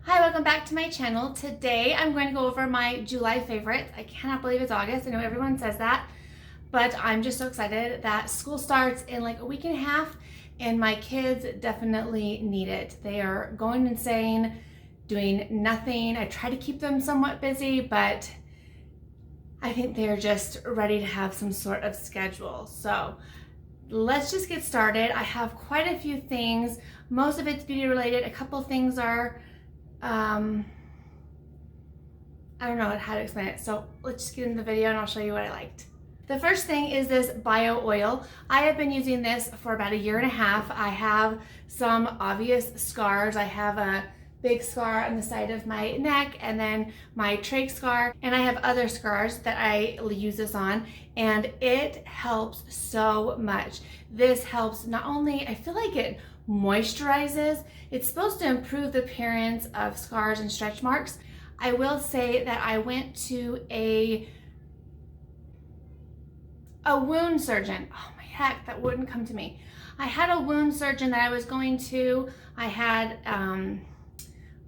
Hi, welcome back to my channel. Today I'm going to go over my July favorites. I cannot believe it's August. I know everyone says that, but I'm just so excited that school starts in like a week and a half and my kids definitely need it. They are going insane, doing nothing. I try to keep them somewhat busy, but I think they're just ready to have some sort of schedule. So let's just get started. I have quite a few things. Most of it's beauty related. A couple things are I don't know how to explain it. So let's just get in the video and I'll show you what I liked. The first thing is this bio oil. I have been using this for about a year and a half. I have some obvious scars. I have a big scar on the side of my neck and then my trach scar, and I have other scars that I use this on, and it helps so much. This helps not only, I feel like it moisturizes, it's supposed to improve the appearance of scars and stretch marks. I will say that I went to a wound surgeon. Oh my heck, that wouldn't come to me. I had a wound surgeon that I was going to. I had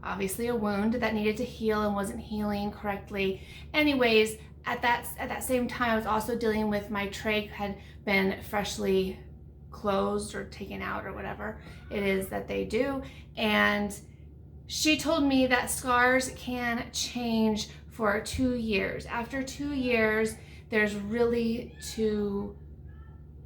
obviously a wound that needed to heal and wasn't healing correctly. Anyways, at that same time, I was also dealing with my trach had been freshly closed or taken out or whatever it is that they do. And she told me that scars can change for 2 years. After 2 years, there's really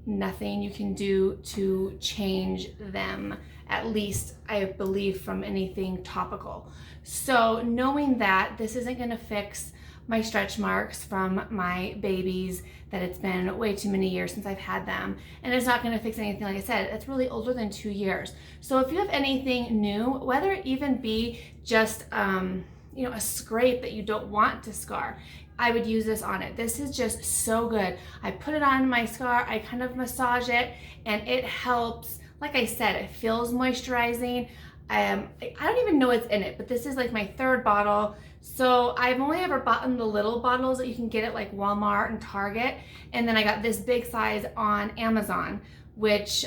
nothing you can do to change them, at least I believe from anything topical. So knowing that this isn't gonna fix my stretch marks from my babies, that it's been way too many years since I've had them, and it's not gonna fix anything, like I said, it's really older than 2 years. So if you have anything new, whether it even be just a scrape that you don't want to scar, I would use this on it. This is just so good. I put it on my scar, I kind of massage it, and it helps. Like I said, it feels moisturizing. I don't even know what's in it, but this is like my third bottle. So I've only ever bought in the little bottles that you can get at like Walmart and Target. And then I got this big size on Amazon, which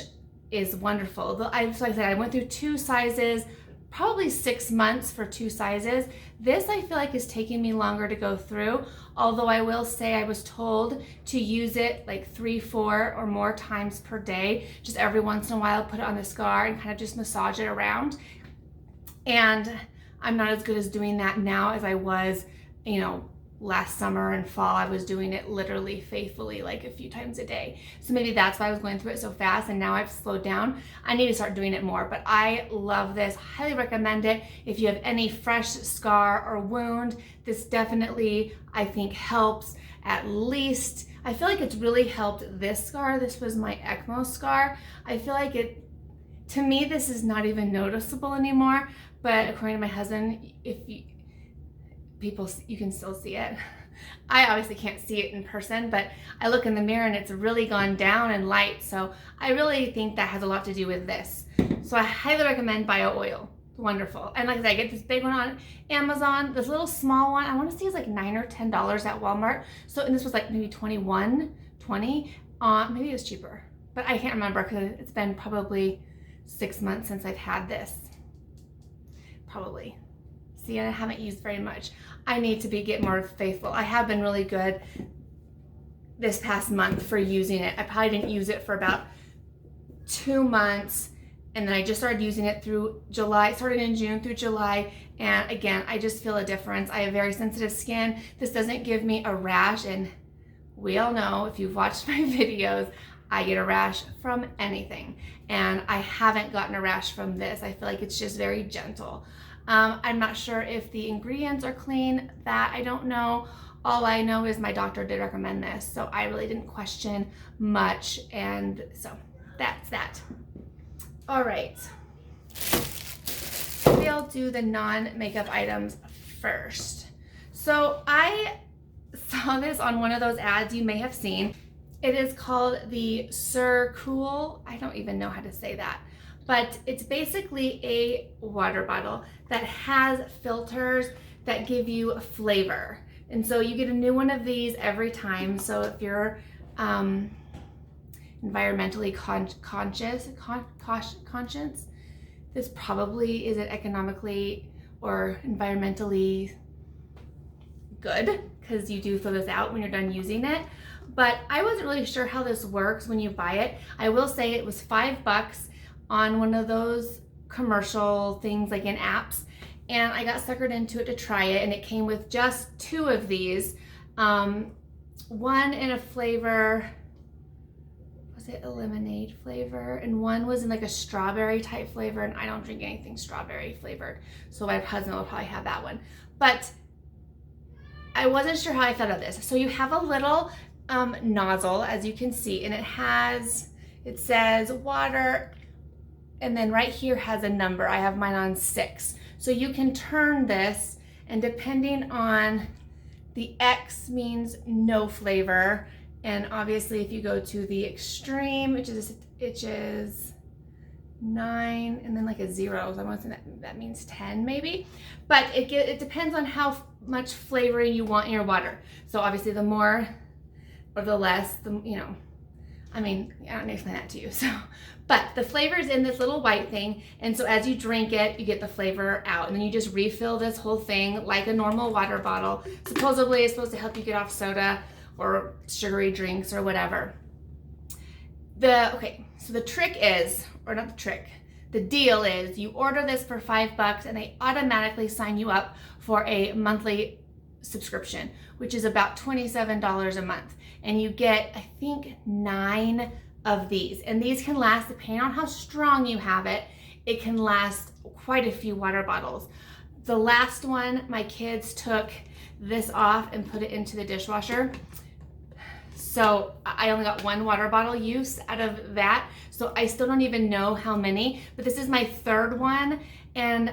is wonderful. Like I said, I went through 2 sizes, probably 6 months for 2 sizes. This I feel like is taking me longer to go through, although I will say I was told to use it like 3, 4 or more times per day, just every once in a while, put it on the scar and kind of just massage it around. And I'm not as good as doing that now as I was, last summer and fall. I was doing it literally faithfully like a few times a day. So maybe that's why I was going through it so fast, and now I've slowed down. I need to start doing it more, but I love this. Highly recommend it. If you have any fresh scar or wound, this definitely, I think, helps. At least, I feel like it's really helped this scar. This was my ECMO scar. I feel like to me, this is not even noticeable anymore, but according to my husband, you can still see it. I obviously can't see it in person, but I look in the mirror and it's really gone down in light. So I really think that has a lot to do with this. So I highly recommend bio oil. Wonderful. And like I said, I get this big one on Amazon. This little small one, I want to say is like $9 or $10 at Walmart. So, and this was like maybe $21, $20. Maybe it was cheaper, but I can't remember because it's been probably 6 months since I've had this. Probably. See, I haven't used very much. I need to get more faithful. I have been really good this past month for using it. I probably didn't use it for about 2 months, and then I just started using it through July. It started in June through July, and again, I just feel a difference. I have very sensitive skin. This doesn't give me a rash, and we all know, if you've watched my videos, I get a rash from anything, and I haven't gotten a rash from this. I feel like it's just very gentle. I'm not sure if the ingredients are clean. That I don't know. All I know is my doctor did recommend this, so I really didn't question much, and so that's that. All right, maybe I'll do the non-makeup items first. So I saw this on one of those ads you may have seen. It is called the Cirkul. I don't even know how to say that, but it's basically a water bottle that has filters that give you flavor. And so you get a new one of these every time. So if you're environmentally conscious, this probably isn't economically or environmentally good, because you do throw this out when you're done using it. But I wasn't really sure how this works when you buy it. I will say it was $5 on one of those commercial things like in apps, and I got suckered into it to try it, and it came with just 2 of these. One in a flavor, was it a lemonade flavor? And one was in like a strawberry type flavor, and I don't drink anything strawberry flavored, so my husband will probably have that one. But I wasn't sure how I thought of this. So you have a little nozzle, as you can see, and it says water, and then right here has a number. I have mine on 6. So you can turn this, and depending on the X means no flavor, and obviously if you go to the extreme, which is 9 and then like a 0, so I want to say that means 10 maybe, but it depends on how much flavoring you want in your water. So obviously the more or the less, I mean, I don't explain that to you. So, but the flavor is in this little white thing, and so as you drink it, you get the flavor out, and then you just refill this whole thing like a normal water bottle. Supposedly it's supposed to help you get off soda or sugary drinks or whatever. So the trick is, or not the trick, the deal is you order this for $5 and they automatically sign you up for a monthly subscription, which is about $27 a month. And you get, I think, 9 of these. And these can last, depending on how strong you have it, it can last quite a few water bottles. The last one, my kids took this off and put it into the dishwasher. So I only got 1 water bottle use out of that. So I still don't even know how many, but this is my 3rd one, and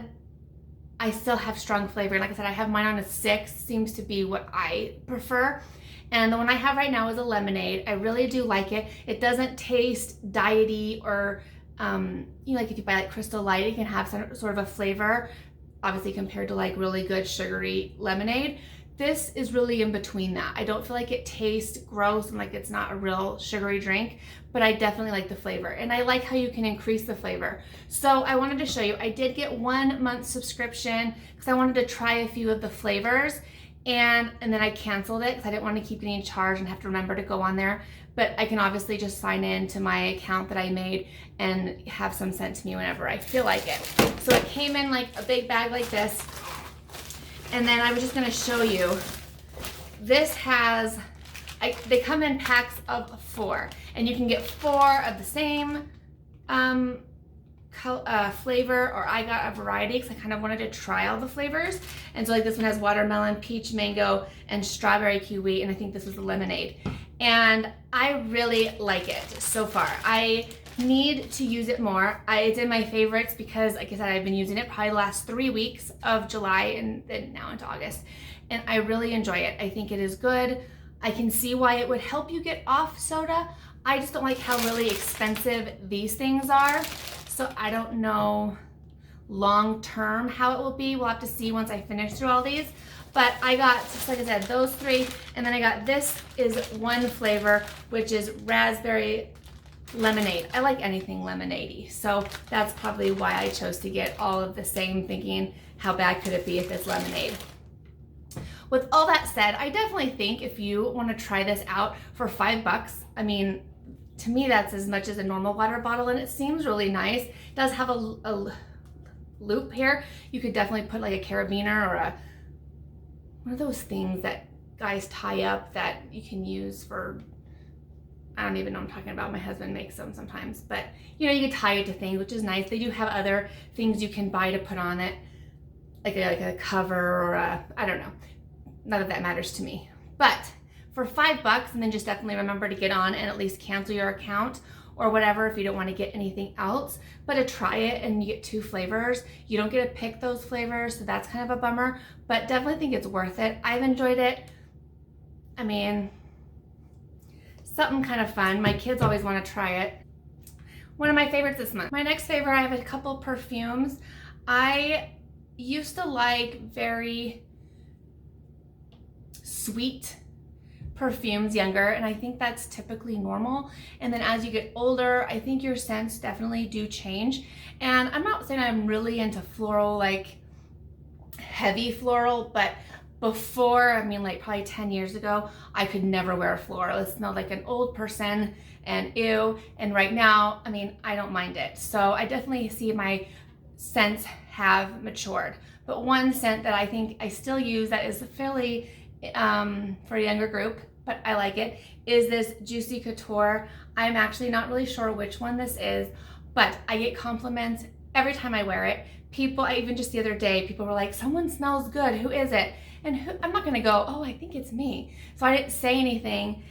I still have strong flavor. Like I said, I have mine on a 6, seems to be what I prefer. And the one I have right now is a lemonade. I really do like it. It doesn't taste diety or, like if you buy like Crystal Light, it can have some sort of a flavor, obviously compared to like really good sugary lemonade. This is really in between that. I don't feel like it tastes gross and like it's not a real sugary drink, but I definitely like the flavor, and I like how you can increase the flavor. So I wanted to show you, I did get 1 month subscription because I wanted to try a few of the flavors, and then I canceled it because I didn't want to keep getting charged and have to remember to go on there. But I can obviously just sign in to my account that I made and have some sent to me whenever I feel like it. So it came in like a big bag like this. And then I was just gonna show you, this has, they come in packs of 4, and you can get 4 of the same flavor, or I got a variety because I kind of wanted to try all the flavors. And so like this one has watermelon, peach, mango, and strawberry kiwi, and I think this was a lemonade. And I really like it so far. I need to use it more. It's in my favorites because, like I said, I've been using it probably the last 3 weeks of July and then now into August, and I really enjoy it. I think it is good. I can see why it would help you get off soda. I just don't like how really expensive these things are, so I don't know long term how it will be. We'll have to see once I finish through all these. But I got, just like I said, those 3, and then I got, this is 1 flavor, which is raspberry lemonade. I like anything lemonade-y, so that's probably why I chose to get all of the same, thinking how bad could it be if it's lemonade. With all that said, I definitely think if you want to try this out for $5, I mean, to me that's as much as a normal water bottle, and it seems really nice. It does have a loop here. You could definitely put like a carabiner or one of those things that guys tie up that you can use for, I don't even know what I'm talking about. My husband makes them sometimes, but you can tie it to things, which is nice. They do have other things you can buy to put on it, like a cover or I don't know. None of that matters to me. But for $5, and then just definitely remember to get on and at least cancel your account or whatever if you don't want to get anything else. But to try it, and you get 2 flavors. You don't get to pick those flavors, so that's kind of a bummer, but definitely think it's worth it. I've enjoyed it. I mean, something kind of fun. My kids always want to try it. One of my favorites this month. My next favorite, I have a couple perfumes. I used to like very sweet perfumes younger, and I think that's typically normal. And then as you get older, I think your scents definitely do change. And I'm not saying I'm really into floral, like heavy floral, but before, I mean like probably 10 years ago, I could never wear a floral. It smelled like an old person and ew. And right now, I mean, I don't mind it. So I definitely see my scents have matured. But one scent that I think I still use that is fairly for a younger group, but I like it, is this Juicy Couture. I'm actually not really sure which one this is, but I get compliments every time I wear it. People, even just the other day, people were like, someone smells good, who is it? And I'm not gonna go, oh, I think it's me. So I didn't say anything,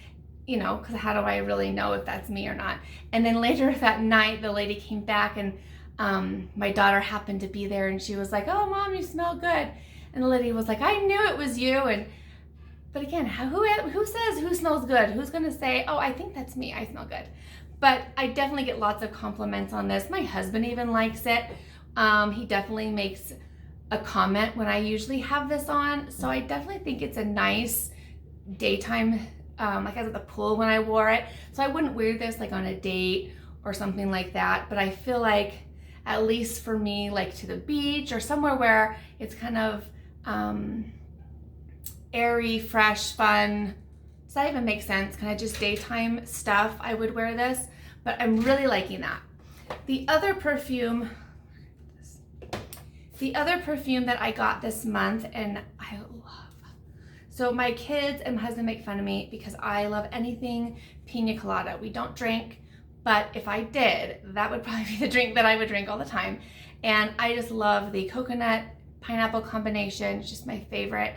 you know, because how do I really know if that's me or not? And then later that night, the lady came back and my daughter happened to be there and she was like, oh, Mom, you smell good. And the lady was like, I knew it was you. But again, who says who smells good? Who's gonna say, oh, I think that's me, I smell good? But I definitely get lots of compliments on this. My husband even likes it. He definitely makes a comment when I usually have this on. So I definitely think it's a nice daytime, like I was at the pool when I wore it. So I wouldn't wear this like on a date or something like that. But I feel like, at least for me, like to the beach or somewhere where it's kind of airy, fresh, fun. Does that even make sense? Kind of just daytime stuff, I would wear this. But I'm really liking that. The other perfume that I got this month and I love. So my kids and my husband make fun of me because I love anything pina colada. We don't drink, but if I did, that would probably be the drink that I would drink all the time. And I just love the coconut pineapple combination. It's just my favorite.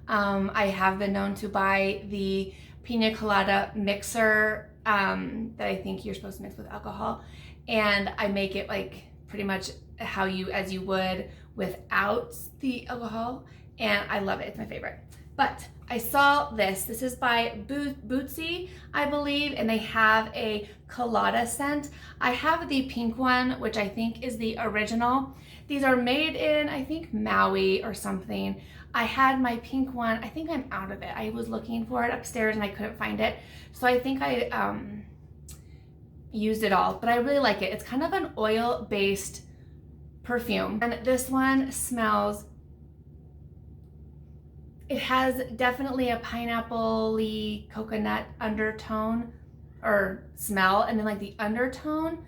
I have been known to buy the pina colada mixer that I think you're supposed to mix with alcohol. And I make it like pretty much as you would without the alcohol, and I love it. It's my favorite. But I saw this. This is by Bootzie, I believe, and they have a colada scent. I have the pink one, which I think is the original. These are made in, I think, Maui or something. I had my pink one. I think I'm out of it. I was looking for it upstairs and I couldn't find it. So I think I used it all, but I really like it. It's kind of an oil-based perfume. And this one smells, it has definitely a pineapple-y coconut undertone or smell. And then like the undertone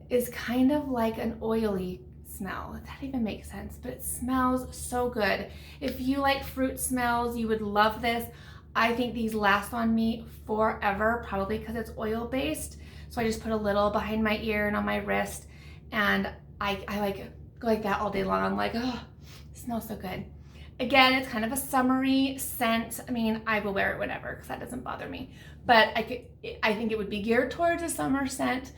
is kind of like an oily smell, if that even makes sense, but it smells so good. If you like fruit smells, you would love this. I think these last on me forever, probably because it's oil based. So I just put a little behind my ear and on my wrist, and I like go like that all day long. I'm like, oh, it smells so good. Again, it's kind of a summery scent. I mean, I will wear it whenever because that doesn't bother me. But I think it would be geared towards a summer scent.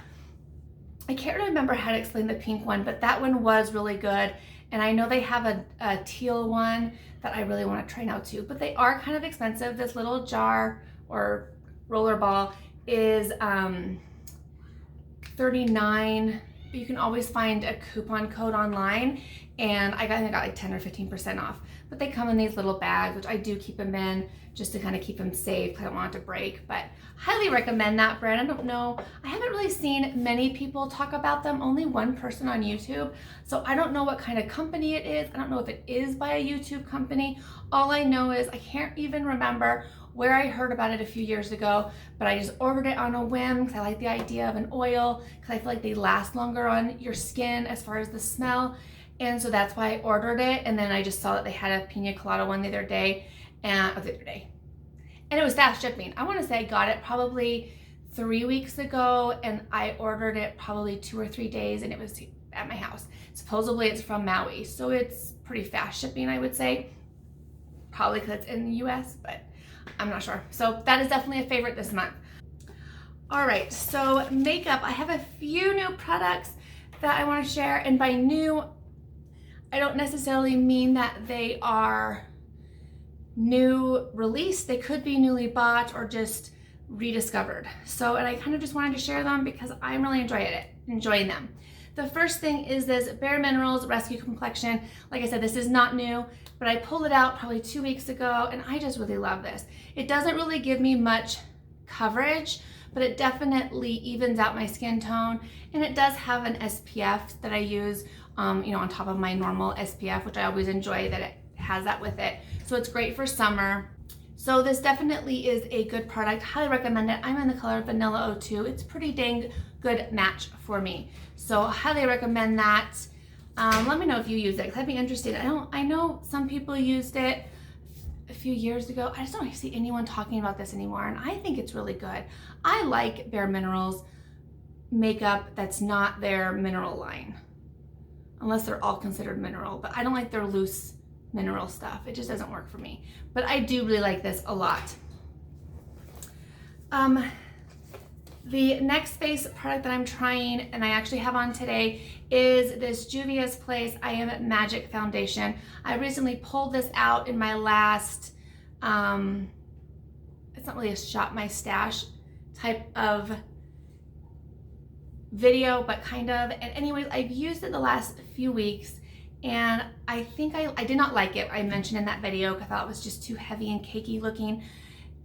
I can't remember how to explain the pink one, but that one was really good. And I know they have a teal one that I really want to try now too, but they are kind of expensive. This little jar or roller ball is $39. You can always find a coupon code online, and I got like 10 or 15% off. But they come in these little bags, which I do keep them in just to kind of keep them safe because I don't want it to break. But highly recommend that brand. I don't know, I haven't really seen many people talk about them, only one person on YouTube. So I don't know what kind of company it is. I don't know if it is by a YouTube company. All I know is I can't even remember where I heard about it a few years ago, but I just ordered it on a whim because I like the idea of an oil because I feel like they last longer on your skin as far as the smell. And so that's why I ordered it. And then I just saw that they had a pina colada one the other day, and it was fast shipping. I want to say I got it probably 3 weeks ago, and I ordered it probably 2 or 3 days, and it was at my house. Supposedly it's from Maui, so it's pretty fast shipping, I would say. Probably because it's in the US, but I'm not sure. So that is definitely a favorite this month. All right, so makeup. I have a few new products that I want to share, and by new, I don't necessarily mean that they are new release. They could be newly bought or just rediscovered. So, and I kind of just wanted to share them because I'm really enjoying them. The first thing is this BareMinerals Rescue Complexion. Like I said, this is not new, but I pulled it out probably 2 weeks ago, and I just really love this. It doesn't really give me much coverage, but it definitely evens out my skin tone, and it does have an SPF that I use you know, on top of my normal SPF, which I always enjoy that it has that with it. So it's great for summer. So this definitely is a good product. Highly recommend it. I'm in the color Vanilla 02. It's pretty dang good match for me. So highly recommend that. Let me know if you use it, because I'd be interested. I know some people used it a few years ago. I just don't see anyone talking about this anymore, and I think it's really good. I like BareMinerals makeup that's not their mineral line, unless they're all considered mineral, but I don't like their loose mineral stuff. It just doesn't work for me. But I do really like this a lot. The next face product that I'm trying, and I actually have on today, is this Julius Place I Am Magic Foundation. I recently pulled this out in my last, it's not really a shop my stash type of video, but kind of. And anyways, I've used it the last few weeks, and I think I did not like it. I mentioned in that video because I thought it was just too heavy and cakey looking.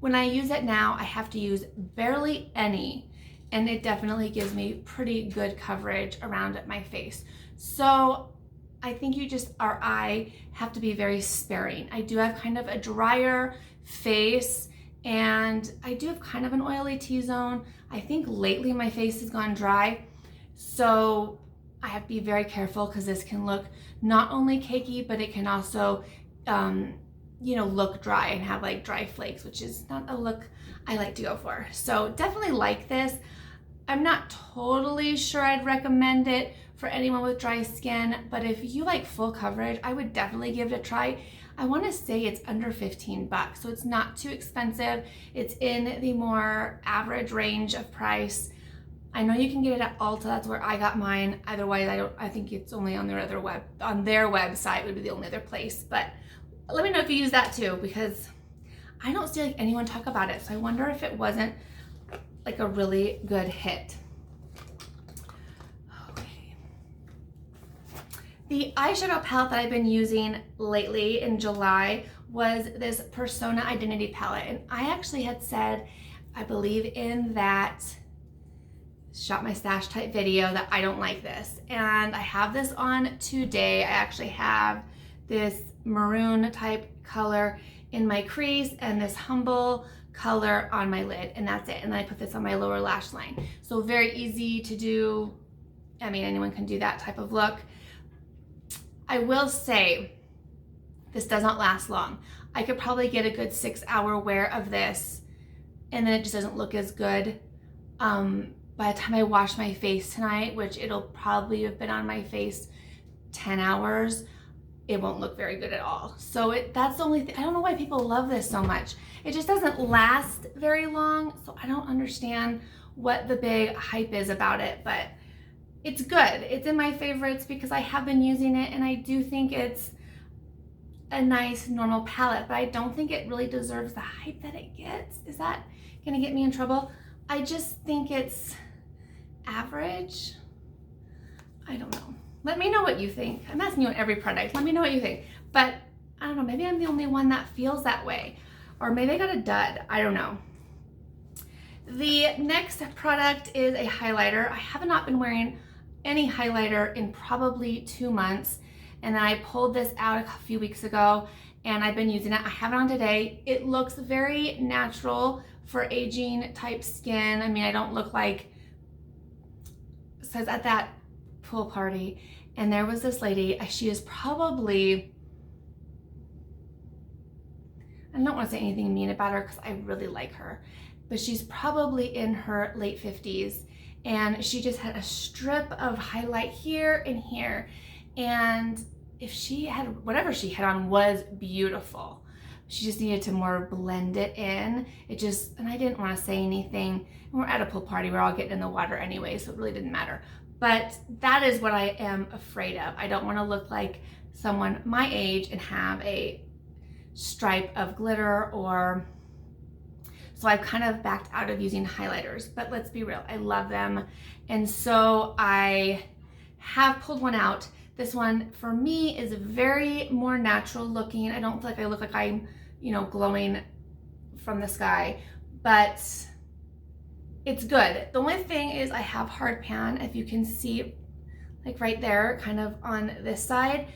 When I use it now, I have to use barely any, and it definitely gives me pretty good coverage around my face. So I think I have to be very sparing. I do have kind of a drier face, and I do have kind of an oily T-zone. I think lately my face has gone dry, so I have to be very careful because this can look not only cakey, but it can also, you know, look dry and have like dry flakes, which is not a look I like to go for. So definitely like this. I'm not totally sure I'd recommend it for anyone with dry skin, but if you like full coverage, I would definitely give it a try. I want to say it's under 15 bucks, so it's not too expensive. It's in the more average range of price. I know you can get it at Ulta. That's where I got mine. Otherwise, I think it's only on their website would be the only other place. But let me know if you use that too, because I don't see like anyone talk about it. So I wonder if it wasn't like a really good hit. Okay. The eyeshadow palette that I've been using lately in July was this Persona Identity palette. And I actually had said, I believe in that shop my stash type video, that I don't like this. And I have this on today. I actually have this maroon type color in my crease and this humble color on my lid, and that's it. And then I put this on my lower lash line. So very easy to do. I mean, anyone can do that type of look. I will say this does not last long. I could probably get a good 6-hour wear of this, and then it just doesn't look as good. By the time I wash my face tonight, which it'll probably have been on my face 10 hours, it won't look very good at all. So that's the only thing. I don't know why people love this so much. It just doesn't last very long, so I don't understand what the big hype is about it, but it's good. It's in my favorites because I have been using it, and I do think it's a nice normal palette, but I don't think it really deserves the hype that it gets. Is that gonna get me in trouble? I just think it's average. I don't know. Let me know what you think. I'm asking you on every product. Let me know what you think. But I don't know, maybe I'm the only one that feels that way. Or maybe I got a dud. I don't know. The next product is a highlighter. I have not been wearing any highlighter in probably 2 months. And then I pulled this out a few weeks ago, and I've been using it. I have it on today. It looks very natural for aging type skin. I mean, I don't look like, it says at that pool party, and there was this lady, she is probably, I don't want to say anything mean about her because I really like her, but she's probably in her late 50s, and she just had a strip of highlight here and here, and if she had, whatever she had on was beautiful. She just needed to more blend it in. And I didn't want to say anything. We're at a pool party, we're all getting in the water anyway, so it really didn't matter. But that is what I am afraid of. I don't want to look like someone my age and have a stripe of glitter, or so I've kind of backed out of using highlighters. But let's be real, I love them. And so I have pulled one out. This one for me is very more natural looking. I don't feel like I look like I'm, you know, glowing from the sky, but it's good. The only thing is I have hard pan, if you can see like right there, kind of on this side.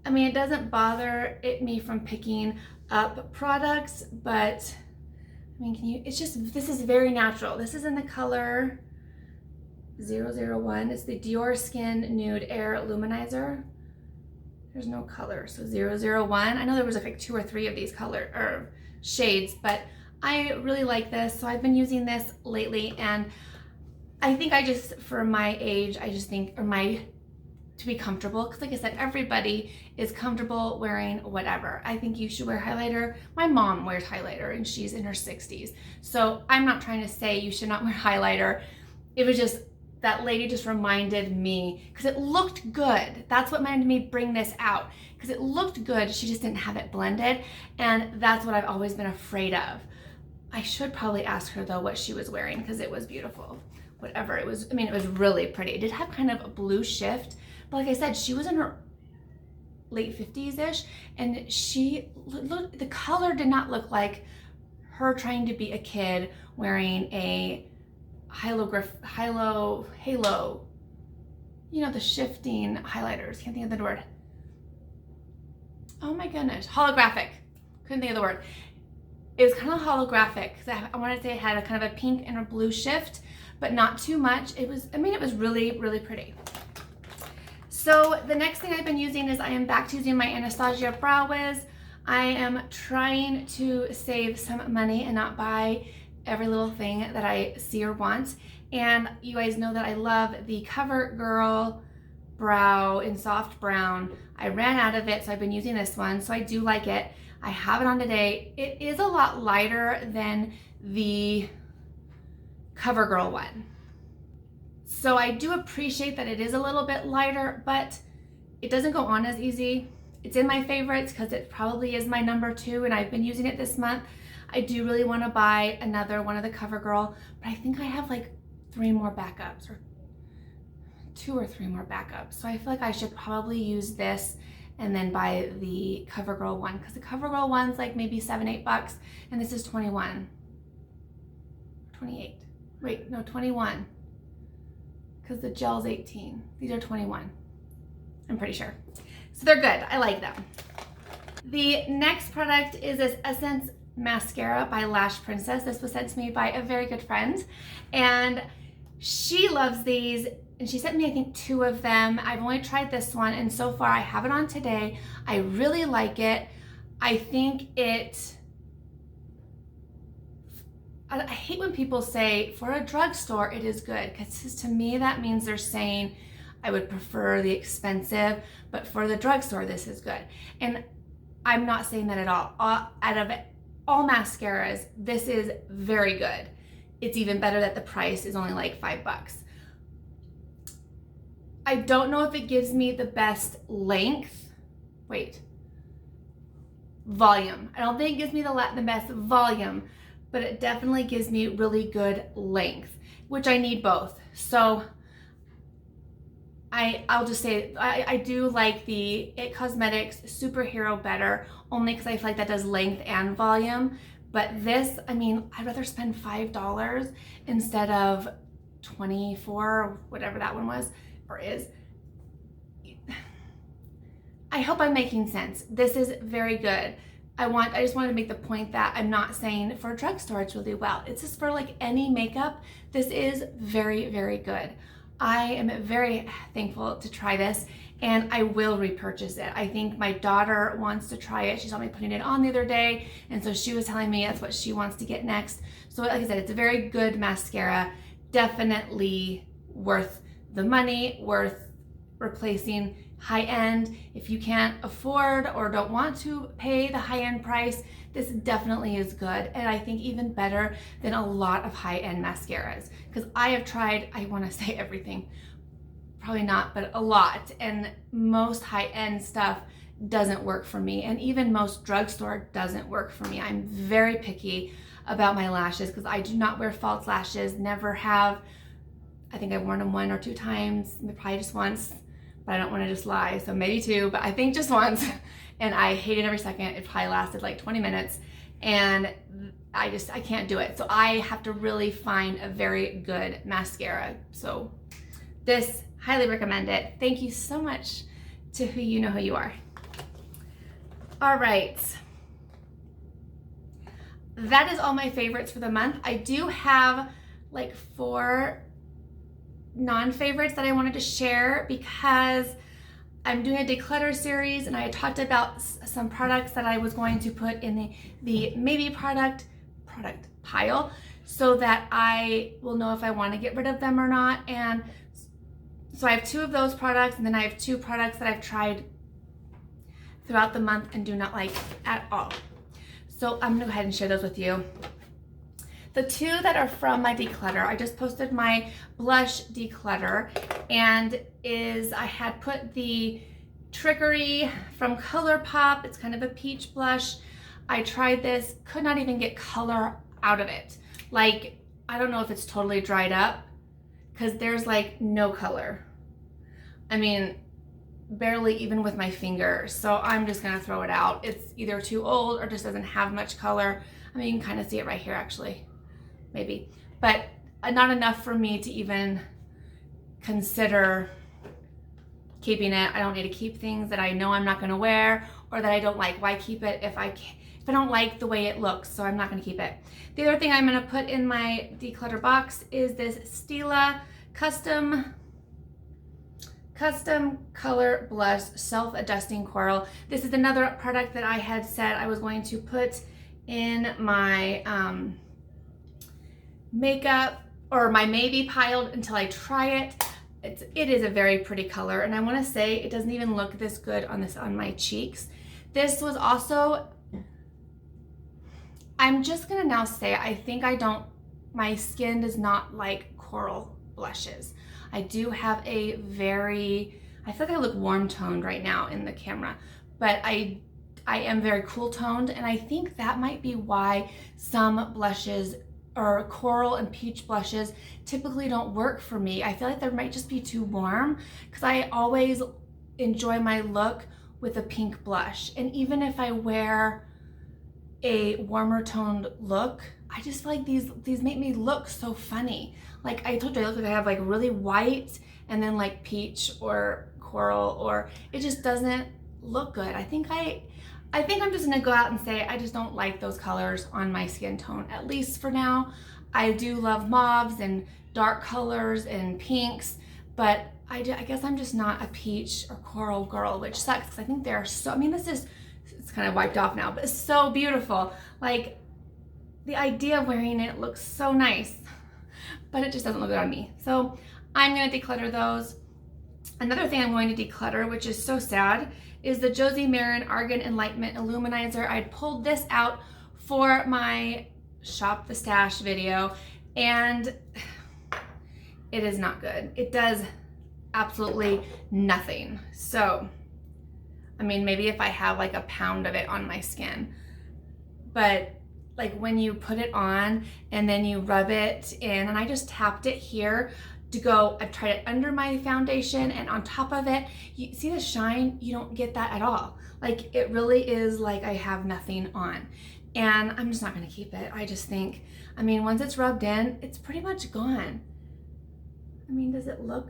I mean, it doesn't bother me from picking up products, but I mean, it's just, this is very natural. This is in the color 001. It's the Dior Skin Nude Air Luminizer. There's no color, so 001. I know there was like 2 or 3 of these color or shades, but I really like this. So I've been using this lately, and I think I just, for my age, I just think, to be comfortable, because like I said, everybody is comfortable wearing whatever. I think you should wear highlighter. My mom wears highlighter and she's in her 60s. So I'm not trying to say you should not wear highlighter. It was just, that lady just reminded me, because it looked good. That's what made me bring this out, because it looked good. She just didn't have it blended. And that's what I've always been afraid of. I should probably ask her though what she was wearing, because it was beautiful. Whatever it was, I mean, it was really pretty. It did have kind of a blue shift, but like I said, she was in her late 50s-ish, and she looked, the color did not look like her trying to be a kid wearing a halo, you know, the shifting highlighters. Can't think of the word. Oh my goodness, holographic. Couldn't think of the word. It was kind of holographic. I want to say it had a kind of a pink and a blue shift, but not too much. It was, I mean, it was really, really pretty. So the next thing I've been using is I am back to using my Anastasia Brow Wiz. I am trying to save some money and not buy every little thing that I see or want. And you guys know that I love the CoverGirl Brow in soft brown. I ran out of it, so I've been using this one. So I do like it. I have it on today. It is a lot lighter than the CoverGirl one. So I do appreciate that it is a little bit lighter, but it doesn't go on as easy. It's in my favorites because it probably is my number 2, and I've been using it this month. I do really want to buy another one of the CoverGirl, but I think I have like 3 more backups, or 2 or 3 more backups. So I feel like I should probably use this and then buy the CoverGirl one, because the CoverGirl one's like maybe $7-8, and this is 21, 28. Wait, no, 21. Because the gel's 18. These are 21. I'm pretty sure. So they're good. I like them. The next product is this Essence Mascara by Lash Princess. This was sent to me by a very good friend, and she loves these, and she sent me I think 2 of them. I've only tried this one, and so far I have it on today. I really like it. I think I hate when people say for a drugstore it is good, because to me that means they're saying I would prefer the expensive, but for the drugstore this is good. And I'm not saying that at all. Out of all mascaras, this is very good. It's even better that the price is only like $5. I don't know if it gives me the best length. Volume. I don't think it gives me the best volume, but it definitely gives me really good length, which I need both. So I'll just say I do like the IT Cosmetics Superhero better, only because I feel like that does length and volume. But this, I mean, I'd rather spend $5 instead of $24, or whatever that one was or is. I hope I'm making sense. This is very good. I just wanted to make the point that I'm not saying for a drugstore it's really well. It's just for like any makeup. This is very, very good. I am very thankful to try this, and I will repurchase it. I think my daughter wants to try it. She saw me putting it on the other day, and so she was telling me that's what she wants to get next. So like I said, it's a very good mascara. Definitely worth the money, worth replacing high-end. If you can't afford or don't want to pay the high-end price, this definitely is good, and I think even better than a lot of high-end mascaras, because I have tried, I want to say everything, probably not, but a lot, and most high-end stuff doesn't work for me, and even most drugstore doesn't work for me. I'm very picky about my lashes because I do not wear false lashes, never have. I think I've worn them 1 or 2 times, probably just once, but I don't want to just lie, so maybe 2, but I think just once, and I hate it every second. It probably lasted like 20 minutes, and I can't do it. So I have to really find a very good mascara. So this, highly recommend it. Thank you so much to Who You Know Who You Are. All right. That is all my favorites for the month. I do have like 4 non-favorites that I wanted to share because I'm doing a declutter series and I talked about some products that I was going to put in the maybe product pile so that I will know if I want to get rid of them or not. And so I have 2 of those products, and then I have 2 products that I've tried throughout the month and do not like at all. So I'm gonna go ahead and share those with you. The 2 that are from my declutter, I just posted my blush declutter, and I had put the Trickery from ColourPop. It's kind of a peach blush. I tried this, could not even get color out of it. Like, I don't know if it's totally dried up because there's like no color. I mean, barely even with my finger. So I'm just gonna throw it out. It's either too old or just doesn't have much color. I mean, you can kind of see it right here actually, maybe, but not enough for me to even consider keeping it. I don't need to keep things that I know I'm not gonna wear or that I don't like. Why keep it if I don't like the way it looks? So I'm not gonna keep it. The other thing I'm gonna put in my declutter box is this Stila Custom Color Blush Self-Adjusting Coral. This is another product that I had said I was going to put in my makeup or my maybe pile until I try it. It is a very pretty color, and I want to say it doesn't even look this good on my cheeks. This was also, I'm just gonna now say I think my skin does not like coral blushes. I do have I feel like I look warm toned right now in the camera, but I am very cool toned, and I think that might be why some blushes or coral and peach blushes typically don't work for me. I feel like they might just be too warm because I always enjoy my look with a pink blush. And even if I wear a warmer toned look, I just feel like these make me look so funny. Like I told you, I look like I have like really white and then like peach or coral, or it just doesn't look good. I think I'm just gonna go out and say I just don't like those colors on my skin tone, at least for now. I do love mauves and dark colors and pinks, but I guess I'm just not a peach or coral girl, which sucks because I think they're so, I mean, it's kind of wiped off now, but it's so beautiful. Like the idea of wearing it looks so nice, but it just doesn't look good on me. So I'm gonna declutter those. Another thing I'm going to declutter, which is so sad, is the Josie Maran Argan Enlightenment Illuminizer. I pulled this out for my Shop the Stash video, and it is not good. It does absolutely nothing. So, I mean, maybe if I have like a pound of it on my skin, but like when you put it on and then you rub it in, and I just tapped it here to go, I've tried it under my foundation and on top of it. You see the shine? You don't get that at all. Like it really is like I have nothing on, and I'm just not gonna keep it. I just think, I mean, once it's rubbed in, it's pretty much gone. I mean, does it look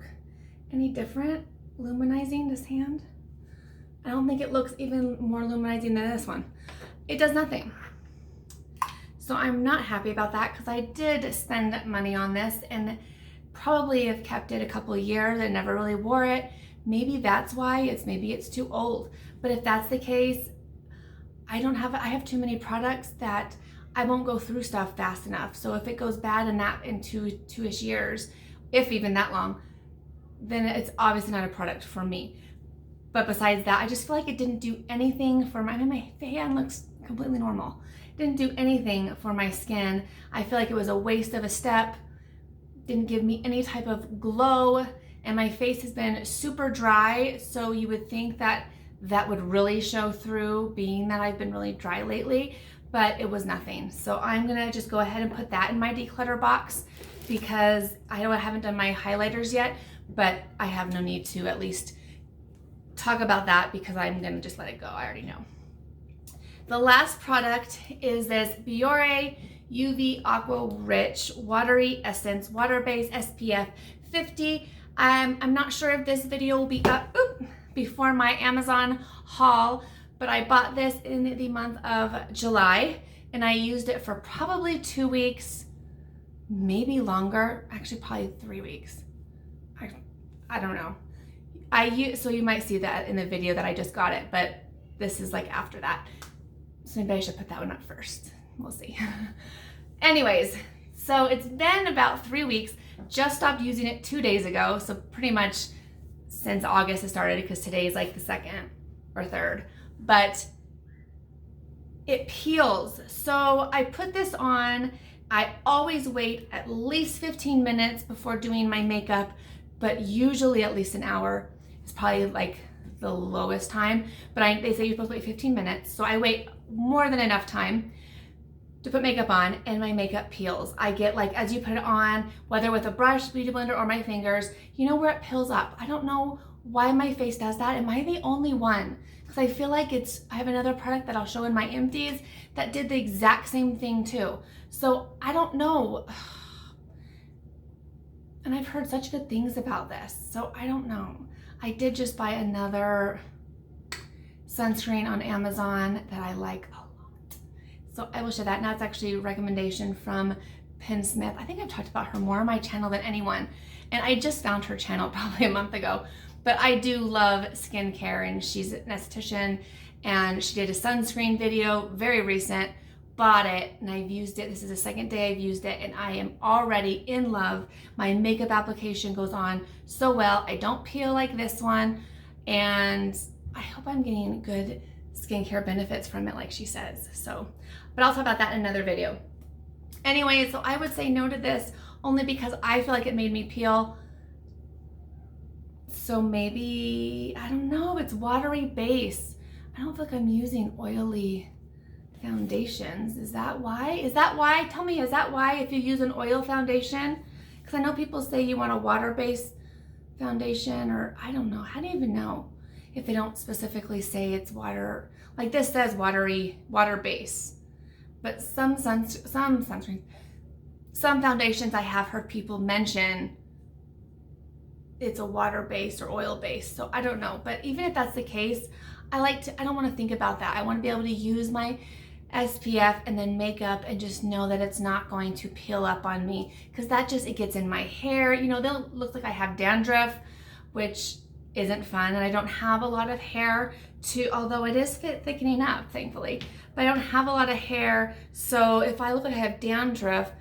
any different luminizing this hand? I don't think it looks even more luminizing than this one. It does nothing. So I'm not happy about that because I did spend money on this and probably have kept it a couple of years and never really wore it. Maybe that's why, maybe it's too old. But if that's the case, I have too many products that I won't go through stuff fast enough. So if it goes bad in two-ish years, if even that long, then it's obviously not a product for me. But besides that, I just feel like it didn't do anything for my hand looks completely normal. It didn't do anything for my skin. I feel like it was a waste of a step. Didn't give me any type of glow, and my face has been super dry, so you would think that would really show through, being that I've been really dry lately, but it was nothing. So I'm gonna just go ahead and put that in my declutter box because I know I haven't done my highlighters yet, but I have no need to at least talk about that because I'm gonna just let it go. I already know. The last product is this Biore UV Aqua Rich Watery Essence Water Base SPF 50. I'm not sure if this video will be up before my Amazon haul, but I bought this in the month of July and I used it for probably 2 weeks, maybe longer, actually probably 3 weeks. I don't know. So you might see that in the video that I just got it, but this is like after that. So maybe I should put that one up first. We'll see. Anyways, so it's been about 3 weeks. Just stopped using it 2 days ago. So pretty much since August it started, because today's like the 2nd or 3rd. But it peels. So I put this on. I always wait at least 15 minutes before doing my makeup, but usually at least an hour. It's probably like the lowest time, but they say you're supposed to wait 15 minutes. So I wait more than enough time to put makeup on and my makeup peels. I get like, as you put it on, whether with a brush, beauty blender, or my fingers, you know where it peels up. I don't know why my face does that. Am I the only one? Because I feel like I have another product that I'll show in my empties that did the exact same thing too. So I don't know. And I've heard such good things about this. So I don't know. I did just buy another sunscreen on Amazon that I like a lot. So I will share that. Now it's actually a recommendation from Penn Smith. I think I've talked about her more on my channel than anyone. And I just found her channel probably a month ago. But I do love skincare, and she's an esthetician, and she did a sunscreen video, very recent. Bought it and I've used it. This is the 2nd day I've used it and I am already in love. My makeup application goes on so well. I don't peel like this one, and I hope I'm getting good skincare benefits from it like she says. So, but I'll talk about that in another video. Anyway, so I would say no to this only because I feel like it made me peel. So maybe, I don't know, it's watery base. I don't feel like I'm using oily foundations. Is that why? Is that why? Tell me, is that why if you use an oil foundation? Because I know people say you want a water-based foundation, or I don't know. How do you even know if they don't specifically say it's water? Like this says watery, water base. But some sunscreen, some foundations I have heard people mention it's a water-based or oil-based. So I don't know. But even if that's the case, I don't want to think about that. I want to be able to use my SPF and then makeup and just know that it's not going to peel up on me, because it gets in my hair. You know, they'll look like I have dandruff, which isn't fun, and I don't have a lot of hair although it is thickening up, thankfully, but I don't have a lot of hair. So if I look like I have dandruff,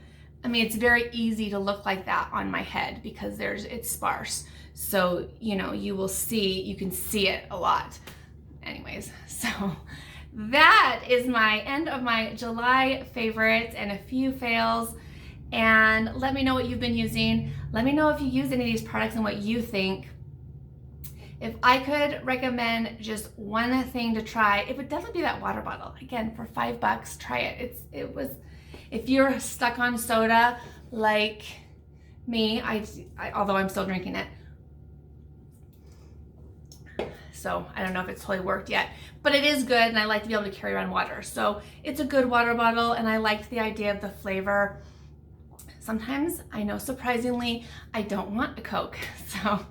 I mean, it's very easy to look like that on my head because it's sparse. So, you know, you can see it a lot. Anyways, so that is my end of my July favorites and a few fails. And let me know what you've been using. Let me know if you use any of these products and what you think. If I could recommend just one thing to try, it would definitely be that water bottle. Again, for $5, try it. If you're stuck on soda like me, although I'm still drinking it, so I don't know if it's totally worked yet, but it is good, and I like to be able to carry around water. So it's a good water bottle, and I liked the idea of the flavor. Sometimes, I know surprisingly, I don't want a Coke, so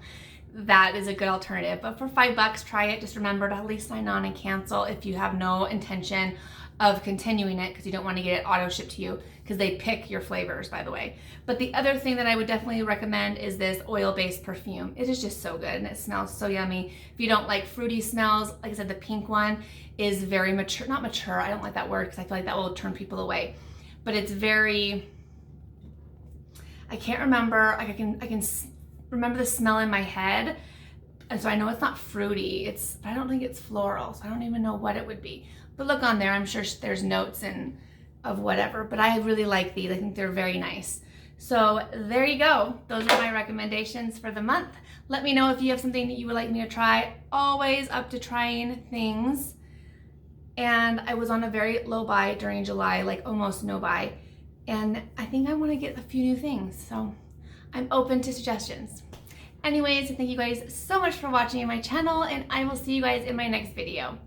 that is a good alternative. But for $5, try it. Just remember to at least sign on and cancel if you have no intention of continuing it, because you don't want to get it auto shipped to you, because they pick your flavors, by the way. But the other thing that I would definitely recommend is this oil-based perfume. It is just so good and it smells so yummy. If you don't like fruity smells, like I said, the pink one is very mature, not mature, I don't like that word because I feel like that will turn people away. But it's very, I can't remember, like I can remember the smell in my head. And so I know it's not fruity, but I don't think it's floral, so I don't even know what it would be. But look on there, I'm sure there's notes of whatever, but I really like these. I think they're very nice. So there you go. Those are my recommendations for the month. Let me know if you have something that you would like me to try. Always up to trying things. And I was on a very low buy during July, like almost no buy. And I think I want to get a few new things. So I'm open to suggestions. Anyways, thank you guys so much for watching my channel, and I will see you guys in my next video.